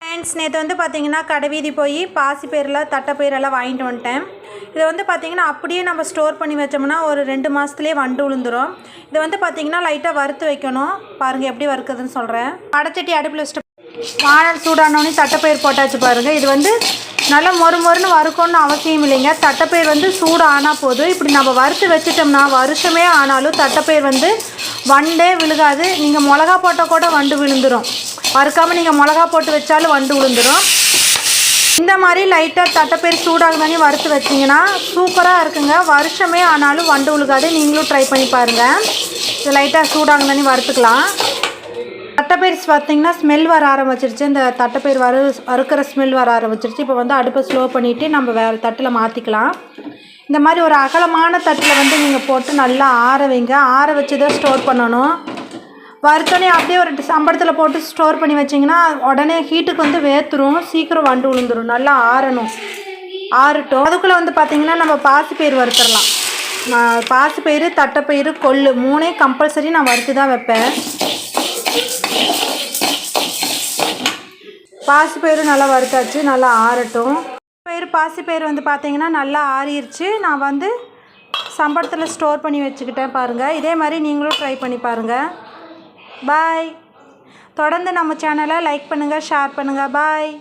Friends, நேற்று வந்து பார்த்திங்கன்னா கடைவீதி போய் பாசிப்பயிரெலாம் தட்டைப்பயிரெல்லாம் வாங்கிட்டு வந்துட்டேன். இதை வந்து பார்த்திங்கன்னா அப்படியே நம்ம ஸ்டோர் பண்ணி வச்சோம்னா ஒரு 2 மாதத்துலேயே வண்டு விழுந்துடும். இதை வந்து பார்த்திங்கன்னா லைட்டாக வறுத்து வைக்கணும். பாருங்கள் எப்படி வறுக்குதுன்னு சொல்கிறேன். அடைச்சட்டி அடுப்பில் வச்சுட்டு வானல் சூடானோடனே தட்டைப்பயிர் போட்டாச்சு பாருங்கள். இது வந்து நல்லா மொறுன்னு வறுக்கணும்னு அவசியம் இல்லைங்க. தட்டைப்பயிர் வந்து சூடு ஆனால் போதும். இப்படி நம்ம வறுத்து வச்சுட்டோம்னா வருஷமே ஆனாலும் தட்டைப்பயிர் வந்து வண்டே விழுகாது. நீங்கள் மிளகா போட்டால் கூட வண்டு விழுந்துடும். வறுக்காமல் நீங்கள் மிளகா போட்டு வச்சாலும் வண்டு விழுந்துடும். இந்த மாதிரி லைட்டாக தட்டைப்பயிர் சூடாகுதானே வறுத்து வச்சிங்கன்னா சூப்பராக இருக்குங்க. வருஷமே ஆனாலும் வண்டு விழுகாது. நீங்களும் ட்ரை பண்ணி பாருங்கள். இது லைட்டாக சூடாகுதானே வறுத்துக்கலாம். தட்டைப்பயிர் பார்த்திங்கன்னா ஸ்மெல் வர ஆரம்பிச்சிருச்சு. இந்த தட்டைப்பயிர் வறுக்கிற ஸ்மெல் வர ஆரம்பிச்சிருச்சு. இப்போ வந்து அடுப்பை ஸ்லோ பண்ணிவிட்டு நம்ம வேறு தட்டில் மாற்றிக்கலாம். இந்த மாதிரி ஒரு அகலமான தட்டில் வந்து நீங்கள் போட்டு நல்லா ஆற வைங்க. ஆற வச்சு தான் ஸ்டோர் பண்ணணும். வறுத்தோடனே அப்படியே ஒரு சம்பளத்தில் போட்டு ஸ்டோர் பண்ணி வச்சிங்கன்னா உடனே ஹீட்டுக்கு வந்து வேர்த்துரும். சீக்கிரம் வண்டு விழுந்துடும். நல்லா ஆறணும். ஆறட்டும். அதுக்குள்ளே வந்து பார்த்திங்கன்னா நம்ம பாசிப்பயிர் வறுத்துடலாம். பாசிப்பயிறு, தட்டைப்பயிறு, கொள்ளு 3 கம்பல்சரி நான் வறுத்து தான் வைப்பேன். பாசிப்பயிறு நல்லா வறுத்தாச்சு. நல்லா ஆறட்டும். பாசிப்பயிறு வந்து பார்த்திங்கன்னா நல்லா ஆறிடுச்சு. நான் வந்து சம்பளத்தில் ஸ்டோர் பண்ணி வச்சுக்கிட்டேன் பாருங்கள். இதே மாதிரி நீங்களும் ட்ரை பண்ணி பாருங்கள். பாய். தொடர்ந்து நம்ம சேனலை லைக் பண்ணுங்கள், ஷேர் பண்ணுங்கள். பாய்.